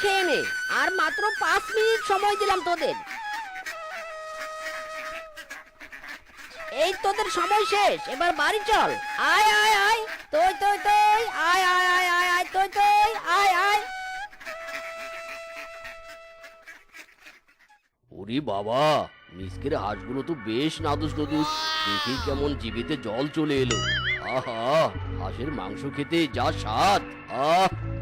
খেয়ে নে। আর মাত্র 5 মিনিট সময় দিলাম তোদের। এই তোদের সময় শেষ, এবার বাড়ি চল। আয় আয় আয়, তুই তুই তুই আয় আয় আয় আয় আয়, তুই তুই আয় আয়। ওরে বাবা, মিসকের হাঁসগুলো তো বেশ নাদুস নদুস, দেখেই কেমন জিভেতে জল চলে এলো। আহা, হাঁসের মাংস খেতে যা স্বাদ।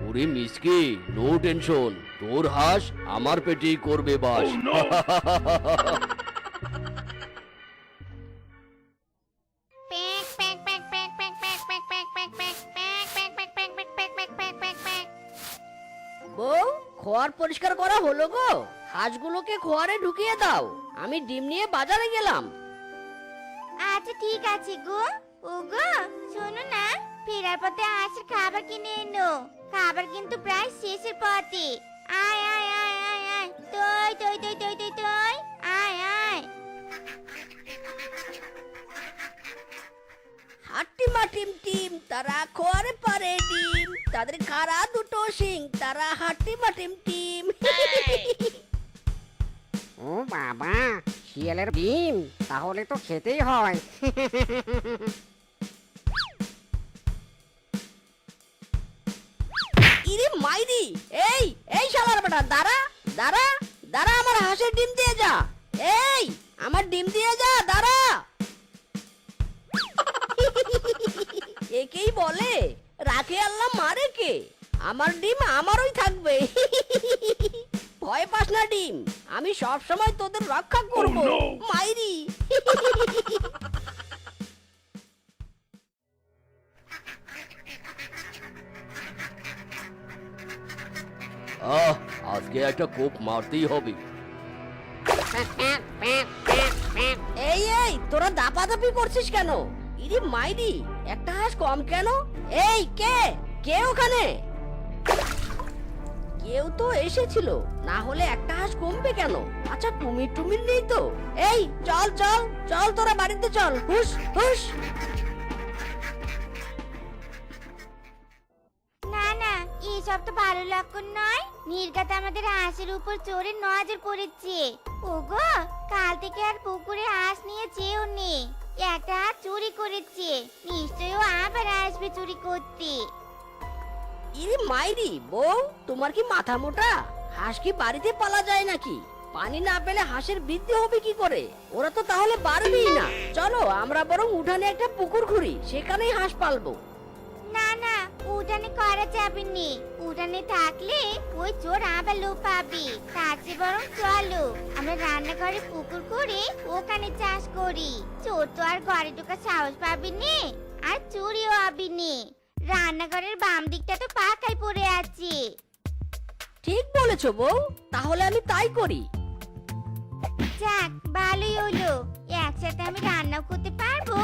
ওরে মিসকে, নো টেনশন, তোর হাঁস আমার পেটেই করবে বাস। বউ, খোয়ার পরিষ্কার করা হলো গো। হাঁসগুলোকে খোয়ারে ঢুকিয়ে দাও, আমি ডিম নিয়ে বাজারে গেলাম। আচ্ছা ঠিক আছে গো। ও গো, শোনো না, ফেরার পথে হাঁসের খাবার কিনে এনো। খাবার কিন্তু প্রায় শেষের পথে। আয় আয় আয় আয় আয়, তুই তুই তুই তুই তুই তুই আয় আয়। হাট্টিমা টিম টিম, তারা খোয়ারে পারে ডিম, তাদের খাড়া দুটো শিং, তারা হাট্টিমা টিম টিম। ও বাবা, শিয়ালের ডিম, তাহলে তো খেতেই হয়। ইরে মাইরি, এই এই শালার বেটা, দাঁড়া দাঁড়া দাঁড়া, আমার হাঁসের ডিম দিয়ে যা। এই, আমার ডিম দিয়ে যা, দাঁড়া। একেই বলে রাখে আল্লাহ মারে কে। আমার ডিম আমারই থাকবে। ভয় পাস না ডিম, আমি সব সময় তোদের রক্ষা করব। মাইরি। আজকে একটা কোপ মারতেই হবে। এই এই, তোরা দাপাদাপি করছিস কেন? ইরে মাইরি, একটা হাঁস কম কেন? এই কে কে ওখানে? কেউ তো এসেছিল, না হলে একটা হাঁস কমবে কেন? আচ্ছা, কুমির টুমির নেই তো? এই চল চল চল, তোরা বাড়িতে চল, হুস হুস। না না, এসব তো ভালো লক্ষণ নয়। নির্গাত আমাদের হাঁসের উপর চোরের নজর পড়েছে। ওগো, কাল থেকে আর পুকুরে হাঁস নিয়ে যেও নে। একটা হাঁস চুরি করেছে, নিশ্চয়ই ও আবার আসবে চুরি করতে। ইরে মাইরি, বউ তোমার কি মাথা মোটা? হাঁস কি বাড়িতে পালা যায় নাকি? পানি না পেলে হাঁসের বৃদ্ধি হবে কি করে? ওরা তো তাহলে বাড়বেই না। চলো আমরা বরং উঠানে একটা পুকুর খুঁড়ি, সেখানেই হাঁস পালবো। না না, উঠানে করা যাবে নি। উঠানে থাকলে ওই চোর আবার লোপ পাবে। তার চেয়ে বরং চলো আমরা রান্নাঘরে পুকুর করে ওখানে চাষ করি। চোর তো আর ঘরে ঢোকার সাহস পাবে নি, আর চুরিও হবে নি। রান্নাঘরের বাম দিকটা তো পাকাই পড়ে আছে। ঠিক বলেছো বউ, তাহলে আমি তাই করি। যাক, ভালোই হলো। একসাথে আমি রান্নাও করতে পারবো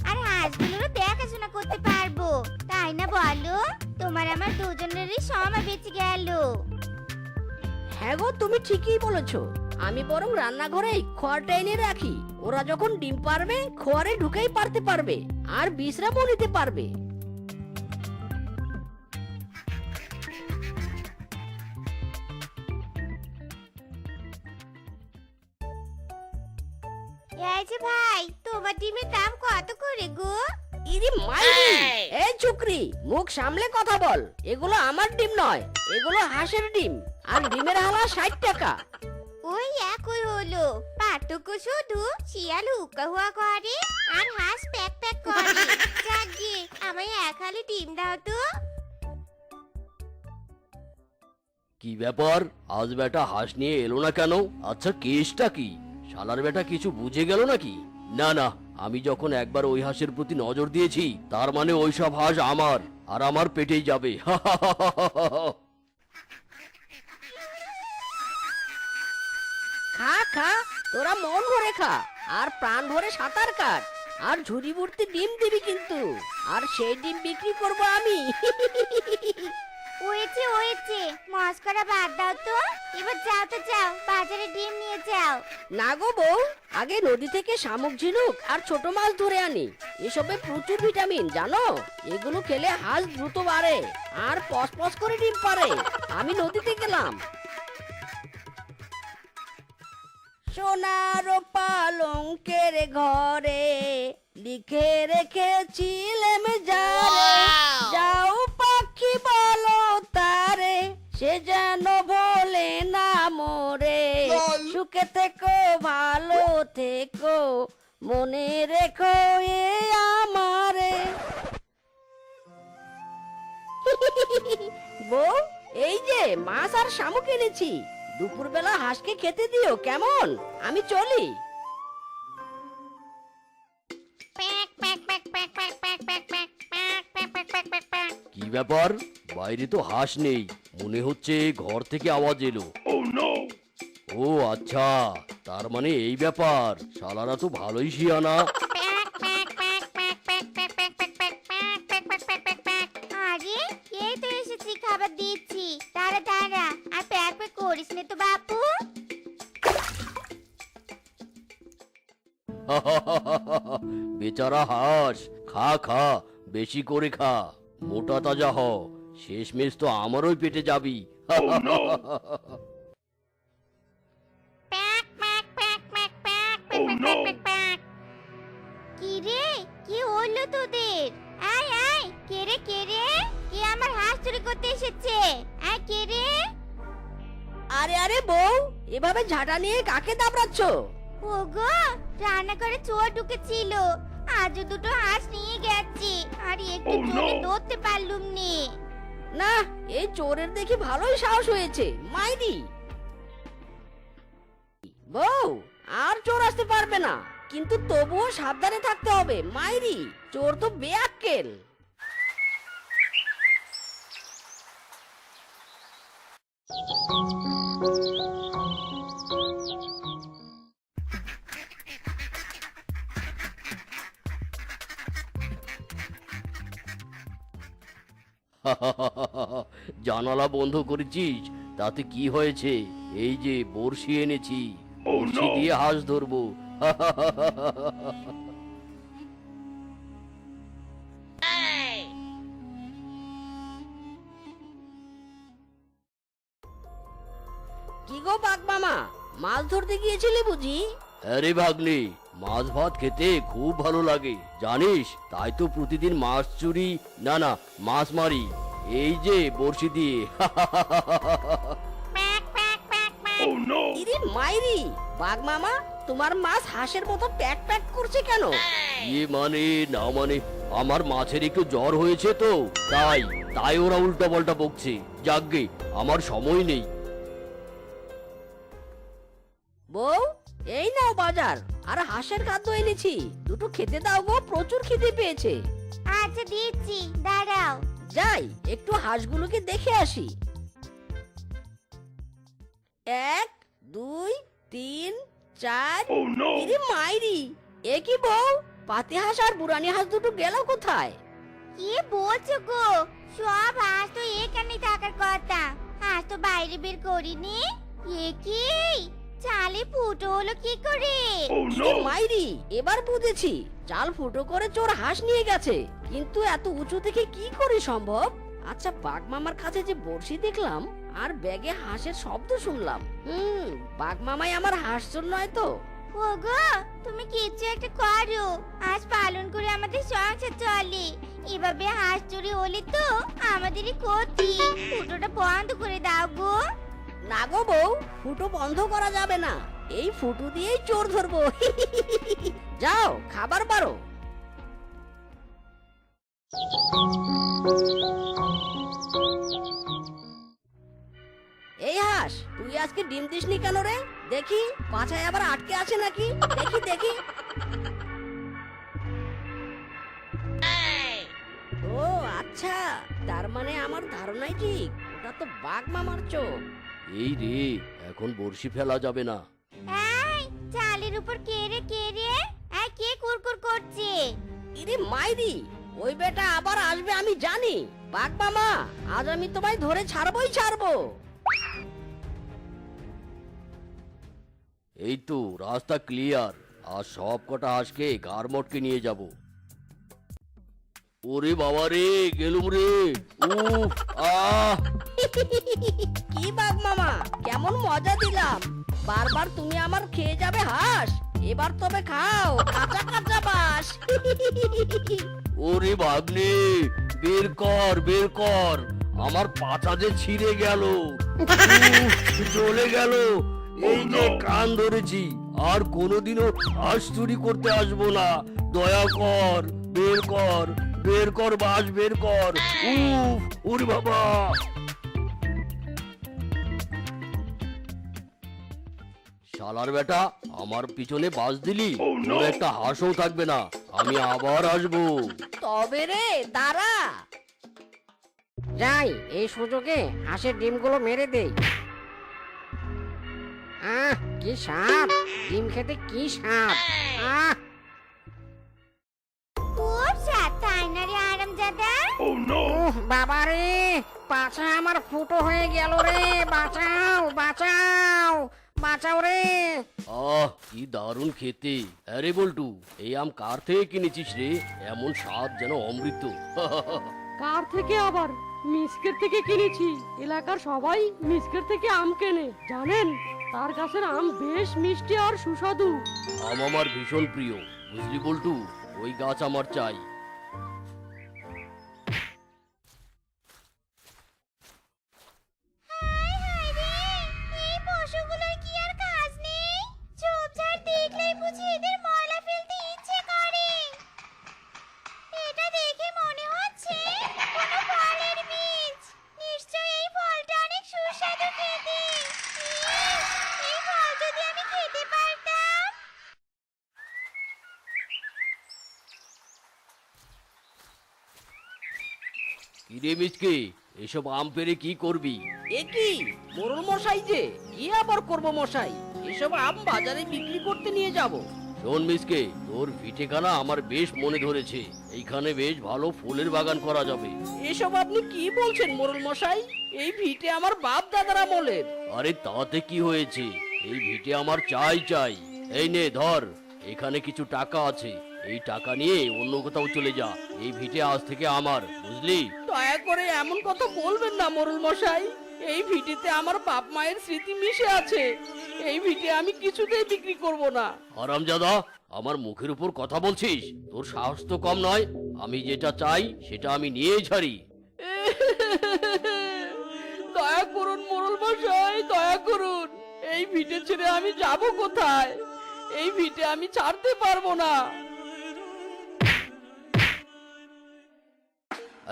আর হাঁসগুলোরও দেখাশোনা করতে পারবো, তাই না বলো? তোমার আমার দুজনেরই সময় বেঁচে গেল। হ্যাঁ গো, তুমি ঠিকই বলেছো। আমি বরং রান্নাঘরেই খড়টা এনে রাখি। ওরা যখন ডিম পারবে, খড়ে ঢুকেই পারতে পারবে আর বিশ্রামও নিতে পারবে। এই যে ভাই, তোমার ডিমের দাম কত করে গো? ইরি মাইরি, এই চুকরি, মুখ সামলে কথা বল। এগুলো আমার ডিম নয়, এগুলো হাঁসের ডিম, আর ডিমের হালা 60 টাকা। ওই একই হলো, পার্থক্য শুধু শিয়াল হুক্কা হুয়া করে আর হাঁস প্যাক প্যাক করে। যাকে আমায় এক হালি ডিম দাও তো। কি ব্যাপার, আজ বেটা হাঁস নিয়ে এলো না কেন? আচ্ছা, কেসটা কি? শালার বেটা কিছু বুঝে গেল নাকি? না না, আমি যখন একবার ওই হাঁসের প্রতি নজর দিয়েছি, তার মানে ওইসব হাঁস আমার, আর আমার পেটেই যাবে। খা খা, তোরা মন ভরে খা, আর প্রাণ ভরে সাঁতার কাট, আর ঝুড়ি ভর্তি ডিম দিবি কিন্তু, আর সেই ডিম বিক্রি করব আমি। ওই হয়েছে হয়েছে, মস্করা বাদ দাও তো। এবার যাও তো যাও, বাজারে ডিম নিয়ে যাও। না গো বউ, আগে নদী থেকে শামুক ঝিনুক আর ছোট মাছ ধরে আনি। এসবে প্রচুর ভিটামিন জানো, এগুলো খেলে হাঁস দ্রুত বাড়ে আর পস করে ডিম পারে। আমি নদীতে গেলাম। সোনার পালঙ্কের ঘরে লিখে রেখেছিলাম যারে, যাও পাখি বলো তারে, সে যেন বলে না মোরে। সুখে থেকো ভালো থেকো, মনে রেখো এ আমারে। বউ, এই যে মাছ আর শামুক এনেছি, দুপুরবেলা হাঁসকে খেতে দিও কেমন? আমি চলি। কি ব্যাপার, বাইরে তো হাঁস নেই, মনে হচ্ছে ঘর থেকে আওয়াজ এলো। ও আচ্ছা, তার মানে এই ব্যাপার। শালারা তো ভালোই শিয়ানা। আরে এই তো এসেছি, খাবার দিচ্ছি। দাঁড়া দাঁড়া, আর প্যাক প্যাক করিস নে তো বাপু। বেচারা হাঁস, খা খা, বেশি করে খা, মোটা তাজা হ, শেষমেশ তো আমারই পেটে যাবি। কি রে, কি হলো তোদের? আয় আয়, কে রে কে রে? কে আমার হাঁস চুরি করতে এসেছে? আয় কে রে? আরে আরে বউ, এভাবে ঝাঁটা নিয়ে কাকে দাবড়াচ্ছ? ওগো, রান্না করে চোর ঢুকেছিল, আজও দুটো হাঁস নিয়ে গেছে, আর একটু জোরে ধরতে পারলুম নি। না, এই চোরের দেখি ভালোই সাহস হয়েছে, মাইরি। বউ, আর চোর আসতে পারবে না, কিন্তু তবুও সাবধানে থাকতে হবে, মাইরি। চোর তো বেয়াক্কেল। জানালা বন্ধ করেছিস, তাতে কি হয়েছে? এই যে বড়শি এনেছি, বড়শি দিয়ে হাঁস ধরবো। কি গো বাঘ মামা, মাছ ধরতে গিয়েছিলি বুঝি? আরে ভাগ্নে, মাছ ভাত খেতে খুব ভালো লাগে জানিস, তাই তো প্রতিদিন মাছ চুরি, না না, মাছ মারি, এই যে বড়শি দিয়ে। ইরে মাইরি, বাঘ মামা, তোমার মাছ হাঁসের মতো প্যাক প্যাক করছে কেন? মানে না মানে, আমার মাছের একটু জ্বর হয়েছে তো, তাই তাই ওরা উল্টা পাল্টা বকছে। যাকগে, আমার সময় নেই। বউ, এই নাও বাজার, আর হাঁসের খাদ্য এনেছি, দুটো খেতে দাও গো, প্রচুর খিদে পেয়েছে। আচ্ছা দিচ্ছি, দাঁড়াও। যাই একটু হাঁসগুলোকে দেখে আসি। 1 2 3 4। ইরে মাইরি, এ কি বউ, পাতি হাঁস আর বুড়ানি হাঁস দুটো গেল কোথায়? কি বলছো গো? সব হাঁস তো এখানে থাকার কথা, হাঁস তো বাইরে বের করিনি। এ কি, চালে ফুটো হলো কি করে? ইরে মাইরি, এবার বুঝেছি, চাল ফুটো করে চোর হাঁস নিয়ে গেছে, কিন্তু এত উঁচু থেকে কি করে সম্ভব? আচ্ছা, বাঘ মামার কাছে যে বড়শি দেখলাম আর ব্যাগে হাঁসের শব্দ শুনলাম, বাঘ মামাই আমার হাঁস চোর নয় তো? ওগো, তুমি কিছু একটা করো, হাঁস পালন করে আমাদের সংসার চলে। এভাবে হাঁস চুরি হলে তো আমাদেরই ক্ষতি। ফুটোটা বন্ধ করে দাও গো। না গো বউ, ফুটো বন্ধ করা যাবে না, এই ফুটো দিয়েই চোর ধরবো। যাও খাবার বারো। এই হাঁস, তুই আজকে ডিম দিসনি কেন রে? দেখি পাছায় আবার আটকে আছে নাকি, দেখি দেখি। ও আচ্ছা, তার মানে আমার ধারণাই ঠিক, ওটা তো বাঘ মামার চোখ। এই রে, এখন বড়শি ফেলা যাবে না। এই, চালের উপর কে রে কে রে? এই কে কুরকুর করছে? ইরে মাইরি, ওই বেটা আবার আসবে আমি জানি। বাঘ মামা, আজ আমি তোমায় ধরে ছাড়বই ছাড়বো। এই তো রাস্তা ক্লিয়ার। আর সব কটা হাঁসকে গার মটকে নিয়ে যাব। ওরে বাবা রে, গেলুম রে। উফ, আহ কি বাঘ মামা, কেমন মজা দিলাম। বারবার তুমি আমার খেয়ে যাবে হাঁস। এবার তবে খাও কাঁচা কাঁচা বাস। ওরে ভাগ্নে, বের কর বের কর। আমার পাছা যে ছিঁড়ে গেল, চলে গেল। এই যে কান ধরেছি, আর কোনোদিনও হাঁস চুরি করতে আসবো না। দয়া কর, বের কর বের কর বাস বের কর। উফ, ওরে বাবা। শালার বেটা, আমার পিছনে বাস দিলি, তোর একটা হাঁসও থাকবে না। আমি আবার আসবো। তবে রে দাঁড়া। যাই, এই সুযোগে হাঁসের ডিমগুলো মেরে দেই। কি স্বাদ! ডিম খেতে কি স্বাদ! খুব স্বাদ, তাই না রে আরামজাদা? বাবা রে, পাছা আমার ফুটো হয়ে গেল রে। বাঁচাও বাঁচাও বাঁচাও রে। আহ, কি দারুণ খেতে। আরে বল্টু, এই আম কার থেকে কিনেছিস রে? এমন স্বাদ যেন অমৃত। কার থেকে আবার? মিসকের থেকে কিনেছি। এলাকার সবাই মিসকের থেকে আম কেনে, জানেন? তার গাছের আম বেশ মিষ্টি আর সুস্বাদু। আম আমার ভীষণ প্রিয়, বুঝলি বল্টু? ওই গাছ আমার চাই। হায় হায় রে, এই পশুগুলোর কি আর কাজ নেই? ঝোপঝাড় দেখলেই বুঝি এদের ময়লা ফেলতে ইচ্ছে করে। এটা দেখে মনে হচ্ছে কোনো ফলের বীজ। নিশ্চয়ই এই ফলটা অনেক সুস্বাদু খেতে। ইস, এই ফল যদি আমি খেতে পারতাম। কিরে মিচকে, এসব আম পেরে কি করবি? এ কি মোরল মশাই যে, কি আবার করব মশাই? এসব আম বাজারে বিক্রি করতে নিয়ে যাব। শোন মিচকে, তোর ভিটেখানা আমার বেশ মনে ধরেছে। এইখানে বেশ ভালো ফুলের বাগান করা যাবে। এসব আপনি কি বলছেন মোরল মশাই? এই ভিটে আমার বাপ দাদার আমলের। আরে তাতে কি হয়েছে? এই ভিটে আমার চাই চাই। এই নে ধর, এখানে কিছু টাকা আছে। এই টাকা নিয়ে অন্য কোথাও চলে যা। এই ভিটে আজ থেকে আমার, বুঝলি? দয়া করে এমন কথা বলবেন না মোরল মশাই। এই ভিটেতে আমার বাপ মায়ের স্মৃতি মিশে আছে। এই ভিটে আমি কিছুতেই বিক্রি করব না। হারামজাদা, আমার মুখের উপর কথা বলছিস? তোর সাহস তো কম নয়। আমি যেটা চাই সেটা আমি নিয়েই ছাড়ি। দয়া করুন মোরল মশাই, দয়া করুন। এই ভিটে ছেড়ে আমি যাব কোথায়? এই ভিটে আমি ছাড়তে পারবো না।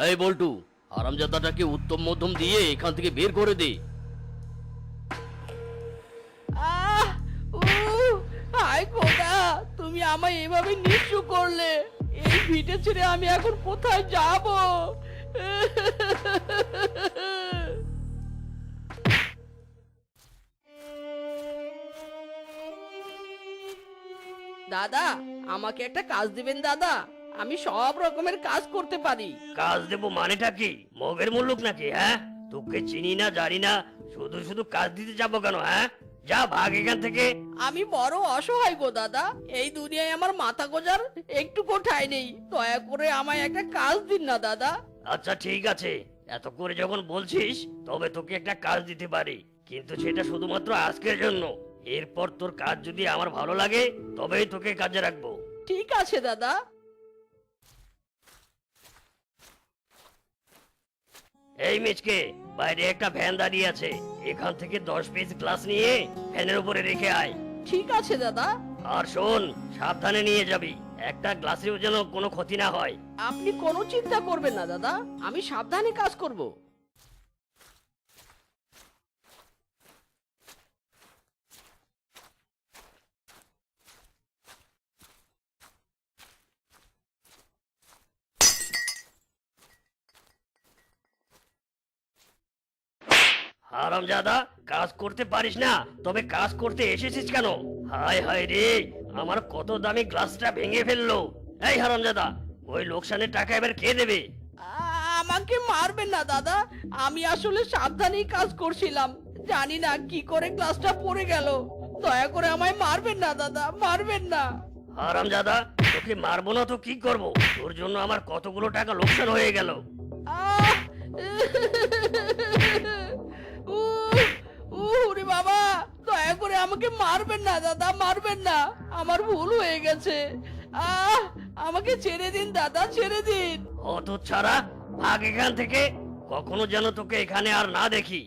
এই বল্টু, হারামজাদাটাকে উত্তম মধ্যম দিয়ে এখান থেকে বের করে দে। আহ, হায় খোদা, তুমি আমায় এভাবে নিঃস্ব করলে। এই ভিটে ছেড়ে আমি এখন কোথায় যাব? দাদা, আমাকে একটা কাজ দিবেন দাদা। আমি সব রকমের কাজ করতে পারি। কাজ দেবো মানেটা কি? মগের মুল্লুক নাকি? হ্যাঁ, তোকে চিনি না জানি না, শুধু শুধু কাজ দিতে যাবো কেন? হ্যাঁ, যা ভাগ এখান থেকে। আমি বড় অসহায় গো দাদা। এই দুনিয়ায় আমার মাথা গোজার একটু ঠাঁই নেই। দয়া করে আমায় একটা কাজ দিন না দাদা। আচ্ছা ঠিক আছে, এত করে যখন বলছিস তবে তোকে একটা কাজ দিতে পারি, কিন্তু সেটা শুধুমাত্র আজকের জন্য। এরপর তোর কাজ যদি আমার ভালো লাগে তবেই তোকে কাজে রাখবো। ঠিক আছে দাদা। এই মিচকে, বাইরে একটা ভ্যান দাঁড়িয়ে আছে। এখান থেকে 10 পিস গ্লাস নিয়ে ফ্যানের উপরে রেখে আয়। ঠিক আছে দাদা। আর শোন, সাবধানে নিয়ে যাবি। একটা গ্লাসেও যেন কোনো ক্ষতি না হয়। আপনি কোনো চিন্তা করবেন না দাদা, আমি সাবধানে কাজ করব। হারামজাদা, কাজ করতে পারিস না, তবে কাজ করতে এসেছিস কেন? হায় হায় রে, আমার কত দামি গ্লাসটা ভেঙে ফেললো। এই হারামজাদা, ওই লোকসানের টাকা এবার কে দেবে? আমাকে মারবেন না দাদা, আমি আসলে সাবধানেই কাজ করছিলাম, জানি না কি করে ক্লাসটা পড়ে গেল। দয়া করে আমায় মারবেন না দাদা, মারবেন না। হারামজাদা, তোকে মারবো না তো কি করব? তোর জন্য আমার কতগুলো টাকা লোকসান হয়ে গেল। আহ! ওরে বাবা, দয়া করে আমাকে মারবেন না দাদা, মারবেন না, আমার ভুল হয়ে গেছে। আমাকে ছেড়ে দিন দাদা, ছেড়ে দিন। অত ছাড়া ভাগ এখান থেকে, কখনো যেন তোকে এখানে আর না দেখি।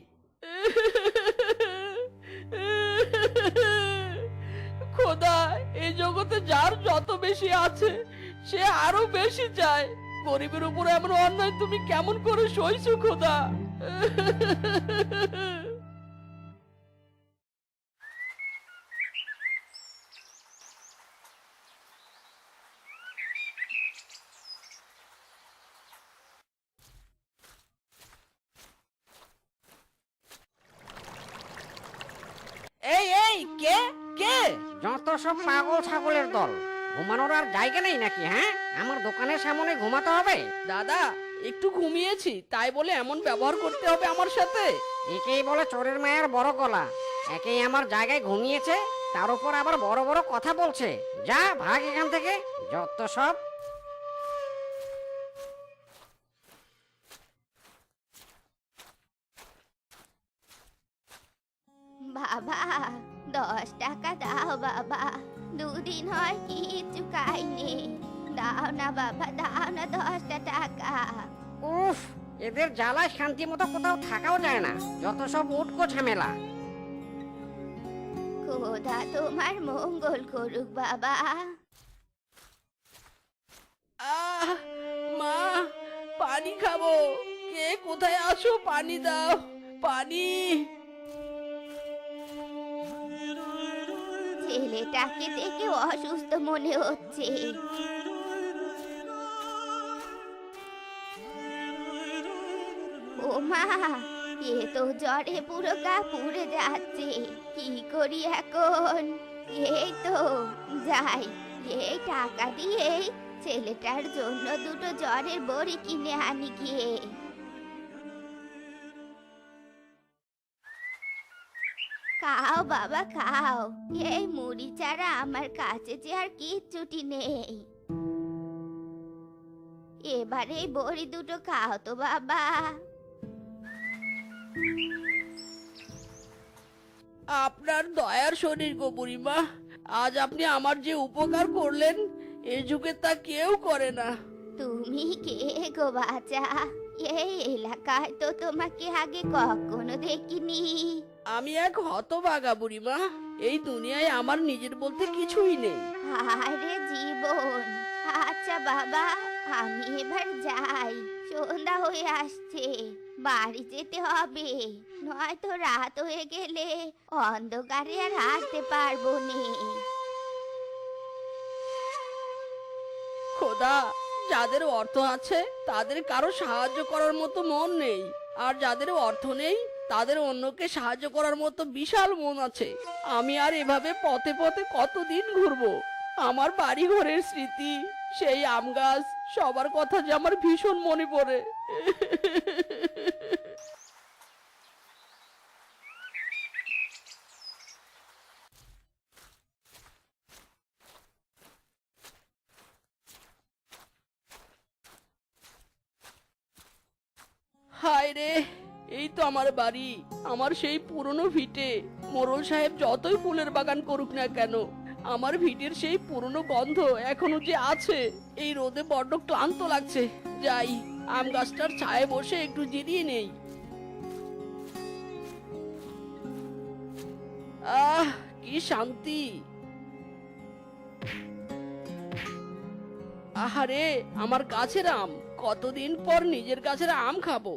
খোদা, এই জগতে যার যত বেশি আছে সে আরো বেশি চায়। গরিবের উপর এমন অন্যায় তুমি কেমন করে সইছো খোদা? এই এই, কে কে? যত সব পাগল ছাগলের দল, ঘুমানোর আর জায়গা নেই নাকি? হ্যাঁ, আমার দোকানের সামনে ঘুমাতে হবে? দাদা, একটু ঘুমিয়েছি, তাই বলে এমন ব্যবহার করতে হবে আমার সাথে? একেই বলে চোরের মায়ের বড় গলা। একেই আমার জায়গায় ঘুমিয়েছে, তার উপর আবার বড় বড় কথা বলছে। যা, ভাগ এখান থেকে, যত সব। বাবা, 10 টাকা দাও বাবা, দুদিন হয় কিচ্ছু খাইনি। দাও না বাবা, দাও না 10টা টাকা। উফ, এদের জ্বালায় শান্তি মতো কোথাও থাকাও যায় না, যত সব উটকো ঝামেলা। খোদা তোমার মঙ্গল করুক বাবা। মা, পানি খাবো। কে কোথায় আছো? পানি দাও, পানি। ছেলেটাকে দেখে অসুস্থ মনে হচ্ছে। ও মা, এ তো জ্বরে পুরো গা পুড়ে যাচ্ছে, কি করি এখন? এই তো যাই, এই টাকা দিয়ে ছেলেটার জন্য দুটো জ্বরের বড়ি কিনে আনি গিয়ে। খাও বাবা খাও, এই মুড়ি ছাড়া আমার কাছে যে আর কিচ্ছুটি নেই। এবারে এই বড়ি দুটো খাও তো বাবা। আপনার দয়ার শরীর গো বুড়িমা, আজ আপনি আমার যে উপকার করলেন এই যুগে তা কেউ করে না। তুমি কে গো বাচ্চা? এই এলাকায় তো তোমাকে আগে কখনো দেখিনি। আমি এক হতভাগা বুড়িমা, এই দুনিয়ায় আমার নিজের বলতে কিছুই নেই। আরে জীবন, আচ্ছা বাবা, আমি এবার যাই, সন্ধ্যা হয়ে আসছে, বাড়ি যেতে হবে, নয়তো রাত হয়ে গেলে অন্ধকারে আর হাঁটতে পারবো নে। খোদা, যাদের অর্থ আছে তাদের কারো সাহায্য করার মতো মন নেই, আর যাদের অর্থ নেই তাদের অন্যকে সাহায্য করার মতো বিশাল মন আছে। আমি আর এভাবে পথে পথে কতদিন ঘুরবো? আমার বাড়ি ঘরের স্মৃতি, সেই আম গাছ, সবার কথা যে আমার ভীষণ মনে পড়ে। হায় রে, এই তো আমার বাড়ি, আমার সেই পুরনো ভিটে। মোড়ল সাহেব যতই ফুলের বাগান করুক না কেন, আমার ভিটের সেই পুরনো গন্ধ এখনো যে আছে। এই রোদে বড্ড ক্লান্ত লাগছে, যাই আম গাছটার ছায়ে বসে একটু জিরিয়ে নেই। আহ, কি শান্তি! আহারে, আমার গাছের আম, কতদিন পর নিজের গাছের আম খাবো।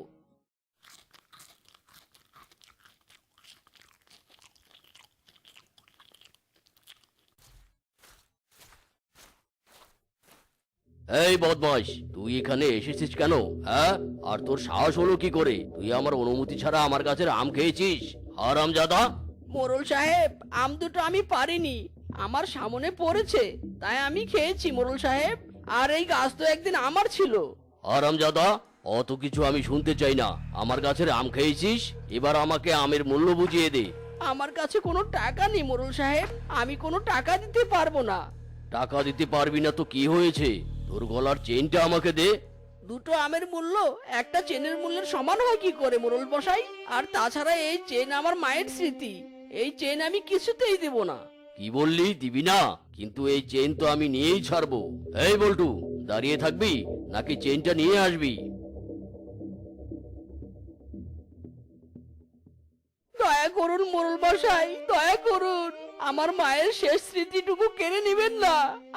এই বদমাস, তুই এখানে এসেছিস কেন? হ্যাঁ, আর তোর সাহস হলো কি করে? তুই আমার অনুমতি ছাড়া আমার গাছের আম খেয়েছিস, হারামজাদা! মোড়ল সাহেব, আম দুটো আমি পারিনি, আমার সামনে পড়েছে, তাই আমি খেয়েছি মোড়ল সাহেব। আর এই গাছ তো একদিন আমার ছিল। হারামজাদা, অত কিছু আমি শুনতে চাই না। আমার গাছের আম খেয়েছিস, এবার আমাকে আমের মূল্য বুঝিয়ে দে। আমার কাছে কোনো টাকা নেই মোড়ল সাহেব, আমি কোনো টাকা দিতে পারবো না। টাকা দিতে পারবি না তো কি হয়েছে? তোর গলার চেইনটা আমাকে দে। দুটো আমের মূল্য একটা চেনের মূল্যের সমান হয় কি করে মোড়ল মশাই? আর তাছাড়া এই চেন আমার মায়ের স্মৃতি, এই চেন আমি কিছুতেই দেব না। কি বললি, দিবি না? কিন্তু এই চেইন তো আমি নিয়েই ছাড়বো। এই বল্টু, দাঁড়িয়ে থাকবি নাকি চেইনটা নিয়ে আসবি? দয়া করুন মোড়ল মশাই, দয়া করুন, আমার মায়ের শেষ স্মৃতিটুকু কেড়ে নেবেন না।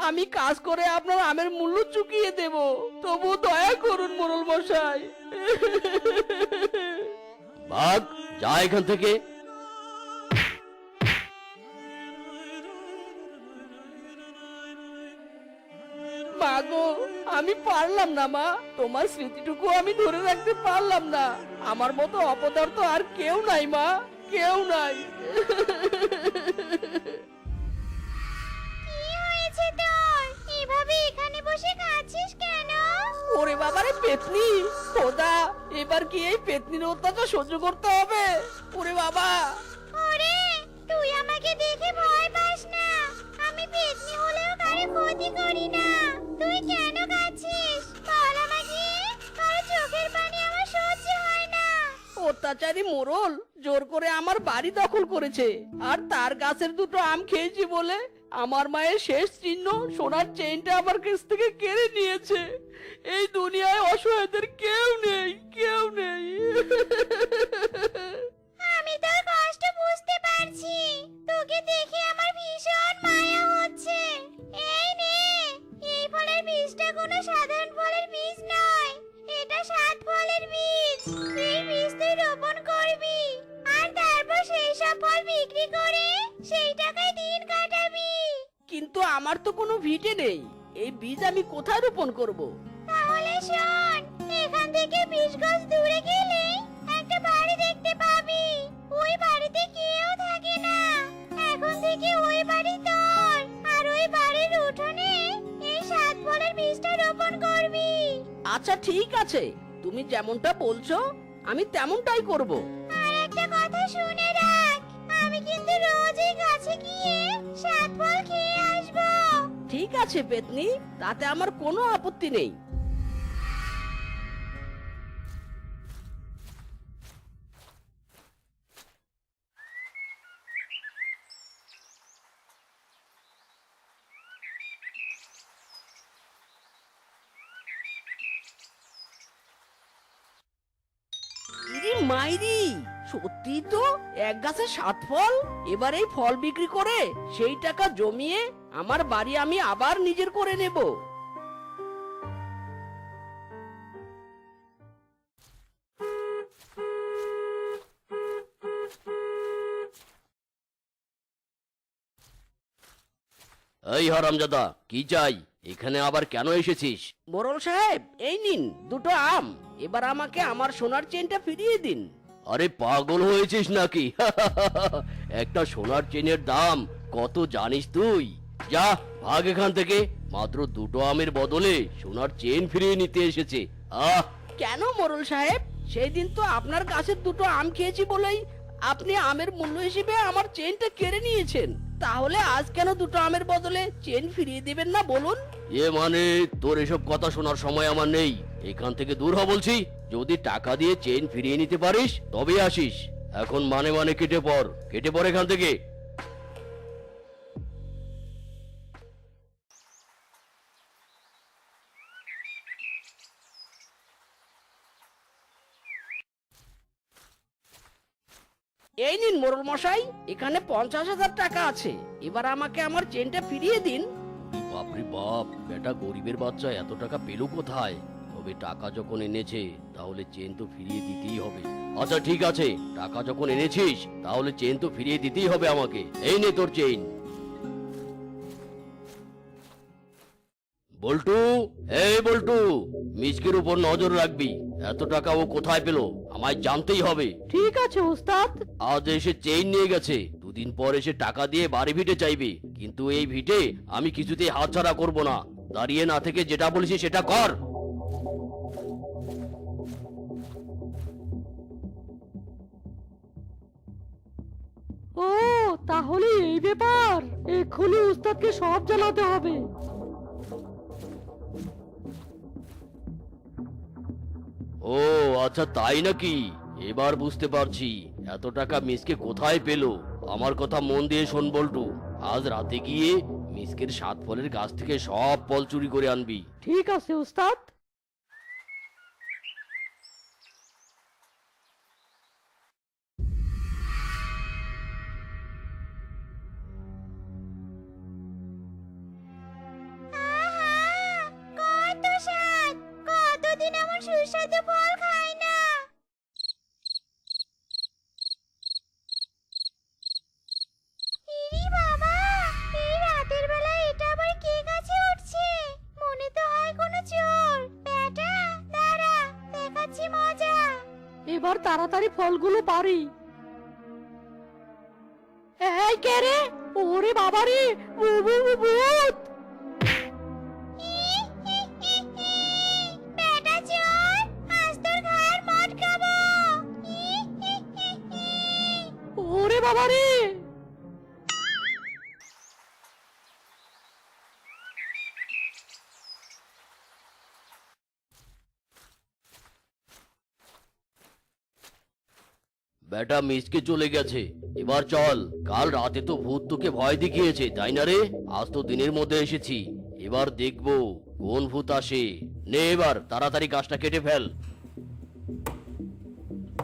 আমি কাজ করে আপনার আমের মূল্য চুকিয়ে দেব, তবু দয়া করুন মোড়ল মশাই। ভাগ, যা এখান থেকে। মা গো, আমি পারলাম না মা, তোমার স্মৃতিটুকু আমি ধরে রাখতে পারলাম না। আমার মতো অপদার্থ আর কেউ নাই মা, কেউ নাই। কি হয়েছে তোর? এভাবে এখানে বসে কাঁদছিস কেন? ওরে বাবারে পেতনি, খোদা, এবার কি এই পেতনির অত্যাচার সহ্য করতে হবে? ওরে বাবা। ওরে, তুই আমাকে দেখে ভয় পাস না। আমি পেতনি হলেও কারো ক্ষতি করি না। তুই কেন কাঁদছিস বল আমাকে? তোর চোখের পানি আমার সহ্য হয় না। অত্যাচারী মোড়ল জোর করে আমার বাড়ি দখল করেছে, আর তার গাছের দুটো আম খেয়েছি বলে আমার মায়ের শেষ চিহ্ন সোনার চেইনটা আমার কাছ থেকে কেড়ে নিয়েছে। এই দুনিয়ায় অসহায়দের কেউ নেই, কেউ নেই। আমি তোর কষ্ট বুঝতে পারছি। তোকে দেখে আমার ভীষণ মায়া হচ্ছে। এই নে, এই ফলের বীজটা কোনো সাধারণ ফলের বীজ নয়, এটা 7 ফলের বীজ। এই বীজ তুই রোপণ করবি, আর তারপর সেই সব ফল বিক্রি করে সেই টাকায় দিন কাটাবি। কিন্তু আমার তো কোনো ভিটে নেই, এই বীজ আমি কোথায় রোপণ করব? তাহলে শোন, এখান থেকে 20 গজ দূরে গেলে একটা বাড়ি দেখতে পাবি। ওই বাড়িতে কেউ থাকে না। এখন থেকে ওই বাড়ি তোর, আর ওই বাড়ির উঠোনে এই 7 ফলের বীজটা রোপণ করবি। আচ্ছা ঠিক আছে, তুমি যেমনটা বলছো আমি তেমনটাই করব। আর একটা কথা শুনে রাখ, আমি কিন্তু রোজ এই গাছে গিয়ে 7 ফল খেয়ে আসবো। ঠিক আছে পেতনি, তাতে আমার কোনো আপত্তি নেই। ইরে মাইরি, সত্যি তো এক গাছে 7 ফল। এবার এই ফল বিক্রি করে সেই টাকা জমিয়ে আমার বাড়ি আমি আবার নিজের করে নেব। এই হারামজাদা, কি চাই? এখানে আবার কেন এসেছিস? মোড়ল সাহেব, এই নিন দুটো আম, এবার আমাকে আমার সোনার চেনটা ফিরিয়ে দিন। আরে পাগল হয়েছিস নাকি? একটা সোনার চেনের দাম কত জানিস তুই? যা, ভাগ এখান থেকে। মাত্র দুটো আমের বদলে সোনার চেন ফিরিয়ে নিতে এসেছে। আহ, কেন মোড়ল সাহেব? সেই দিন তো আপনার গাছের দুটো আম খেয়েছি বলেই আপনি আমের মূল্য হিসেবে আমার চেনটা কেড়ে নিয়েছেন। তাহলে আজ কেন দুটো আমের বদলে চেন ফিরিয়ে দিবেন না বলুন? এ মানে, তোর এসব কথা শোনার সময় আমার নেই। এখান থেকে দূর হ বলছি। যদি টাকা দিয়ে চেন ফিরিয়ে নিতে পারিস তবে আসিস। এখন মানে মানে কেটে পড় এখান থেকে। এই নিন মোড়ল মশাই, এখানে 50,000 টাকা আছে, এবার আমাকে আমার চেনটা ফিরিয়ে দিন। বাপরে বাপ, বেটা গরিবের বাচ্চা এত টাকা পেলো কোথায়? তবে টাকা যখন এনেছে তাহলে চেন তো ফিরিয়ে দিতেই হবে। আচ্ছা ঠিক আছে, টাকা যখন এনেছিস তাহলে চেন তো ফিরিয়ে দিতেই হবে আমাকে। এই নে তোর চেন। বল্টু, এই বল্টু, মিসকের উপর নজর রাখবি। এত টাকা ও কোথায় পেলো আমায় জানতেই হবে। ঠিক আছে ওস্তাদ। আজ এসে চেইন নিয়ে গেছে, দুদিন পর এসে টাকা দিয়ে বাড়ি ভিটে চাইবে, কিন্তু এই ভিটে আমি কিছুতেই হাতছাড়া করব না। দাঁড়িয়ে না থেকে যেটা বলেছি সেটা কর। ও তাহলে এই ব্যাপার, এক্ষুনি উস্তাদকে সব জানাতে হবে। ও আচ্ছা তাই নাকি, এবার বুঝতে পারছি এত টাকা মিসকে কোথায় পেলো। আমার কথা মন দিয়ে শোন বল্টু, আজ রাতে গিয়ে মিসকের 7 ফলের গাছ থেকে সব ফল চুরি করে আনবি। ঠিক আছে উস্তাদ। আহা, কত স্বাদ! কতদিন এমন সুস্বাদু ফল খাই না। ইরি বাবা, এই রাতের বেলা এটা আবার কে গাছে উঠছে? মনে তো হয় কোনো চোর। বেটা দাঁড়া, দেখাচ্ছি মজা। এবার তাড়াতাড়ি ফলগুলো পারি। এই কে রে? ওরে বাবা রে, ভূত! বেটা চোর, আজ তোর ঘাড় মটকাবো। ওরে বাবা রে! বেটা মিসকে চলে গেছে, এবার চল। কাল রাতে তো ভূত তোকে ভয় দেখিয়েছে তাই না রে? আজ তো দিনের মধ্যে এসেছি, এবার দেখবো কোন ভূত আসে। নে এবার তাড়াতাড়ি গাছটা কেটে ফেল।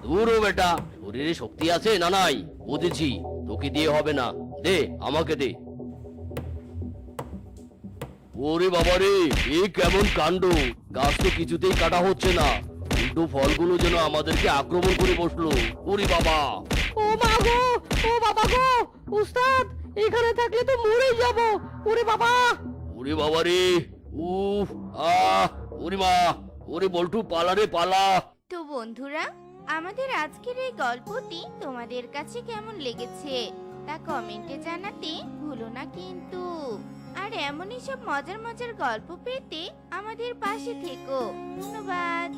দূর ও বেটা, শরীরে শক্তি আছে না নাই বুঝেছি, তোকে দিয়ে হবে না, দে আমাকে দে। ওরে বাবা রে, এ কেমন কাণ্ড! গাছ তো কিছুতেই কাটা হচ্ছে না, উল্টো ফলগুলো যেন আমাদেরকে আক্রমণ করে বসলো। ওরে বাবা! ও মা গো, ও বাবা গো! উস্তাদ, এখানে থাকলে তো মরেই যাব। ওরে বাবা! ওরে বাবা রে! উফ! আহ! ওরে মা! ওরে বল্টু, পালা রে পালা! তো বন্ধুরা, আমাদের আজকের এই গল্পটি তোমাদের কাছে কেমন লেগেছে তা কমেন্টে জানাতে ভুলো না কিন্তু। আর এমনই সব মজার মজার গল্প পেতে আমাদের পাশে থেকো। ধন্যবাদ।